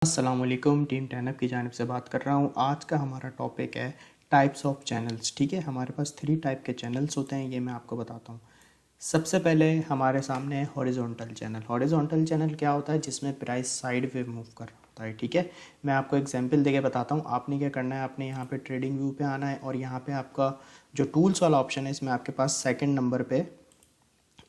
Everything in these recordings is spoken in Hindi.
अस्सलामुअलैकुम, टीम टैनअप की जानिब से बात कर रहा हूँ। आज का हमारा टॉपिक है टाइप्स ऑफ चैनल्स। ठीक है, हमारे पास 3 टाइप के चैनल्स होते हैं, ये मैं आपको बताता हूँ। सबसे पहले हमारे सामने है हॉरिजॉन्टल चैनल। हॉरिजॉन्टल चैनल क्या होता है? जिसमें प्राइस साइड वे मूव कर रहा होता है। ठीक है, मैं आपको एग्जांपल देके बताता हूँ। आपने क्या करना है, आपने यहाँ पे ट्रेडिंग व्यू पे आना है और यहाँ पे आपका जो टूल्स वाला ऑप्शन है, इसमें आपके पास सेकेंड नंबर पे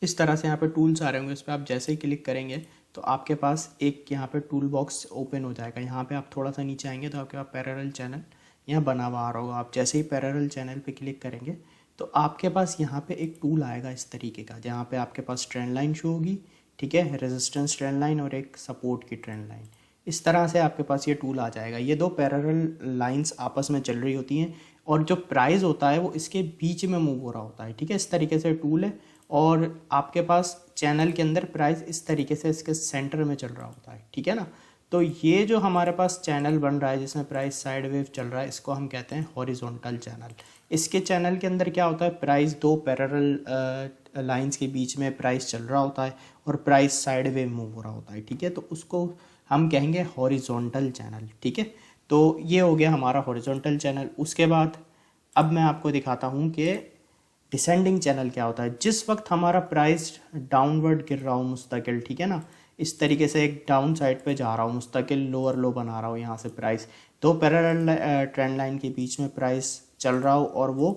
इस तरह से यहाँ पे टूल्स आ रहे होंगे। इस पर आप जैसे ही क्लिक करेंगे तो आपके पास एक यहाँ पे टूल बॉक्स ओपन हो जाएगा। यहाँ पे आप थोड़ा सा नीचे आएंगे तो आपके पास पैरेलल चैनल यहाँ बना हुआ आ रहा होगा। आप जैसे ही पैरेलल चैनल पे क्लिक करेंगे तो आपके पास यहाँ पे एक टूल आएगा इस तरीके का, जहाँ पे आपके पास ट्रेंड लाइन शो होगी। ठीक है, रेजिस्टेंस ट्रेंड लाइन और एक सपोर्ट की ट्रेंड लाइन। इस तरह से आपके पास ये टूल आ जाएगा। ये दो पैरेलल लाइंस आपस में चल रही होती हैं और जो प्राइस होता है वो इसके बीच में मूव हो रहा होता है। ठीक है, इस तरीके से टूल है और आपके पास चैनल के अंदर प्राइस इस तरीके से इसके सेंटर में चल रहा होता है। ठीक है ना, तो ये जो हमारे पास चैनल बन रहा है जिसमें प्राइस साइड वेव चल रहा है, इसको हम कहते हैं हॉरिजॉन्टल चैनल। इसके चैनल के अंदर क्या होता है, प्राइस दो पैरेलल लाइंस के बीच में प्राइस चल रहा होता है और प्राइस साइड वेव मूव हो रहा होता है। ठीक है, तो उसको हम कहेंगे हॉरिजॉन्टल चैनल। ठीक है, तो ये हो गया हमारा हॉरिजॉन्टल चैनल। उसके बाद अब मैं आपको दिखाता हूँ कि डिसेंडिंग चैनल क्या होता है। जिस वक्त हमारा प्राइस डाउनवर्ड गिर रहा हो मुस्तकिल, ठीक है ना, इस तरीके से एक डाउन साइड पे जा रहा हूँ, मुस्तकिल लोअर लो बना रहा हूँ, यहाँ से प्राइस दो पैरेलल ट्रेंड लाइन के बीच में प्राइस चल रहा हो और वो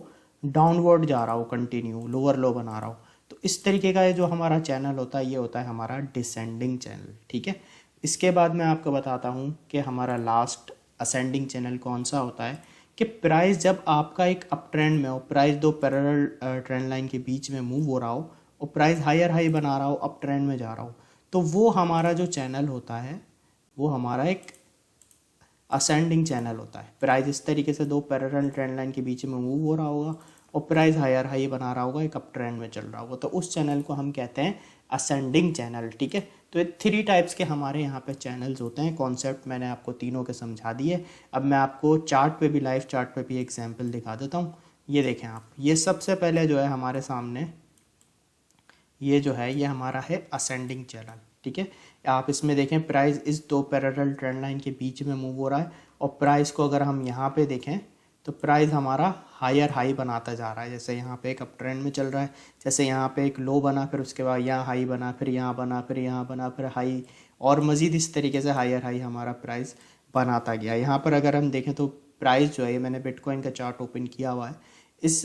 डाउनवर्ड जा रहा हो, कंटिन्यू लोअर लो बना रहा हो, तो इस तरीके का ये जो हमारा चैनल होता है ये होता है हमारा डिसेंडिंग चैनल। ठीक है, इसके बाद मैं आपको बताता हूँ कि हमारा लास्ट असेंडिंग चैनल कौन सा होता है। कि प्राइस जब आपका एक अप ट्रेंड में हो, प्राइस दो पैरेलल ट्रेंड लाइन के बीच में मूव हो रहा हो और प्राइस हायर हाई बना रहा हो, अप ट्रेंड में जा रहा हो, तो वो हमारा जो चैनल होता है वो हमारा एक असेंडिंग चैनल होता है। प्राइस इस तरीके से दो पैरेलल ट्रेंड लाइन के बीच में मूव हो रहा होगा और प्राइस हायर हाई बना रहा होगा, एक अप ट्रेंड में चल रहा होगा, तो उस चैनल को हम कहते हैं असेंडिंग चैनल। ठीक है, तो ये 3 टाइप्स के हमारे यहाँ पे चैनल्स होते हैं। कॉन्सेप्ट मैंने आपको तीनों के समझा दिए। अब मैं आपको चार्ट पे भी, लाइव चार्ट पे भी एग्जांपल दिखा देता हूँ। ये देखें आप, ये सबसे पहले जो है हमारे सामने ये जो है ये हमारा है असेंडिंग चैनल। ठीक है, आप इसमें देखें प्राइस इस दो पैरेलल ट्रेंड लाइन के बीच में मूव हो रहा है और प्राइस को अगर हम यहाँ पे देखें तो प्राइस हमारा हायर हाई बनाता जा रहा है। जैसे यहाँ पे एक अप ट्रेंड में चल रहा है, जैसे यहाँ पे एक लो बना, फिर उसके बाद यहाँ हाई बना, फिर यहाँ बना, फिर यहाँ बना, फिर हाई, और मज़ीद इस तरीके से हायर हाई हमारा प्राइस बनाता गया। यहाँ पर अगर हम देखें तो प्राइस जो है, मैंने बिटकॉइन का चार्ट ओपन किया हुआ है, इस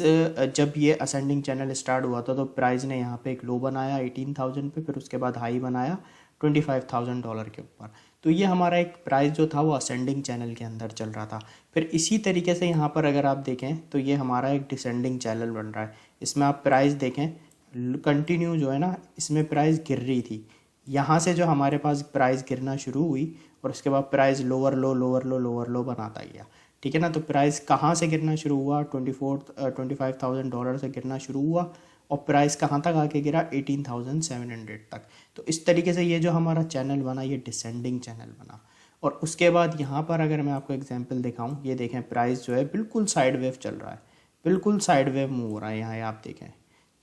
जब ये असेंडिंग चैनल स्टार्ट हुआ था तो प्राइस ने यहाँ पे एक लो बनाया 18,000 पे, फिर उसके बाद हाई बनाया $25,000 के ऊपर। तो ये हमारा एक प्राइस जो था वो असेंडिंग चैनल के अंदर चल रहा था। फिर इसी तरीके से यहाँ पर अगर आप देखें तो ये हमारा एक डिसेंडिंग चैनल बन रहा है। इसमें आप प्राइस देखें, कंटिन्यू जो है ना, इसमें प्राइस गिर रही थी। यहाँ से जो हमारे पास प्राइस गिरना शुरू हुई और उसके बाद प्राइस लोअर लो लोअर लो लोअर लो बनाता गया। ठीक है ना, तो प्राइस कहाँ से गिरना शुरू हुआ, $25,000 से गिरना शुरू हुआ और प्राइस कहाँ तक आके गिरा, 18,700 तक। तो इस तरीके से ये जो हमारा चैनल बना ये डिसेंडिंग चैनल बना। और उसके बाद यहाँ पर अगर मैं आपको एग्जांपल दिखाऊं, ये देखें प्राइस जो है बिल्कुल साइड वेव चल रहा है, बिल्कुल साइड वेव मूव हो रहा है। यहाँ आप देखें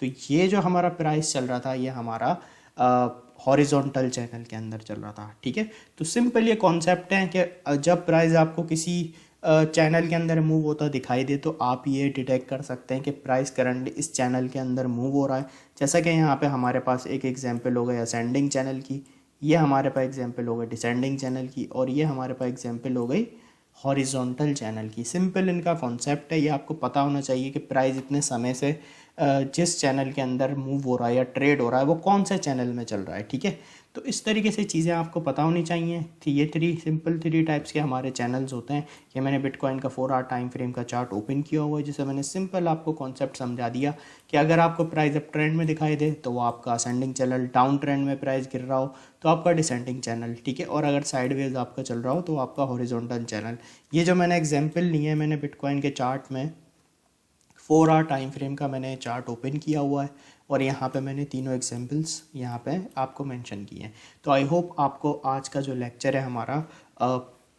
तो ये जो हमारा प्राइस चल रहा था ये हमारा हॉरिजॉन्टल चैनल के अंदर चल रहा था। ठीक है, तो सिंपल ये कॉन्सेप्ट है कि जब प्राइस आपको किसी चैनल के अंदर मूव होता दिखाई दे तो आप ये डिटेक्ट कर सकते हैं कि प्राइस करंटली इस चैनल के अंदर मूव हो रहा है। जैसा कि यहाँ पे हमारे पास एक एग्जांपल हो गई असेंडिंग चैनल की, ये हमारे पास एग्जांपल हो गई डिसेंडिंग चैनल की, और ये हमारे पास एग्जांपल हो गई हॉरिजॉन्टल चैनल की। सिंपल इनका कॉन्सेप्ट है, ये आपको पता होना चाहिए कि प्राइस इतने समय से जिस चैनल के अंदर मूव हो रहा है या ट्रेड हो रहा है वो कौन से चैनल में चल रहा है। ठीक है, तो इस तरीके से चीज़ें आपको पता होनी चाहिए। तो ये 3 टाइप्स के हमारे चैनल्स होते हैं। ये मैंने बिटकॉइन का 4 आवर टाइम फ्रेम का चार्ट ओपन किया हुआ है, जिसे मैंने सिंपल आपको कॉन्सेप्ट समझा दिया कि अगर आपको प्राइस अप ट्रेंड में दिखाई दे तो वो आपका असेंडिंग चैनल, डाउन ट्रेंड में प्राइस गिर रहा हो तो आपका डिसेंडिंग चैनल। ठीक है, और अगर साइडवेज आपका चल रहा हो तो आपका हॉरिजॉन्टल चैनल। ये जो मैंने एग्जाम्पल लिए मैंने बिटकॉइन के चार्ट में 4 आवर टाइम फ्रेम का मैंने चार्ट ओपन किया हुआ है और यहाँ पे मैंने तीनों एग्जांपल्स यहाँ पे आपको मेंशन किए हैं। तो आई होप आपको आज का जो लेक्चर है हमारा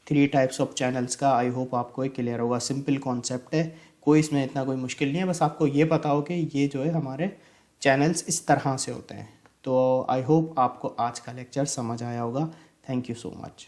3 टाइप्स ऑफ चैनल्स का, आई होप आपको एक क्लियर होगा। सिंपल कॉन्सेप्ट है, कोई इसमें इतना कोई मुश्किल नहीं है, बस आपको ये पता हो कि ये जो है हमारे चैनल्स इस तरह से होते हैं। तो आई होप आपको आज का लेक्चर समझ आया होगा। Thank you so much.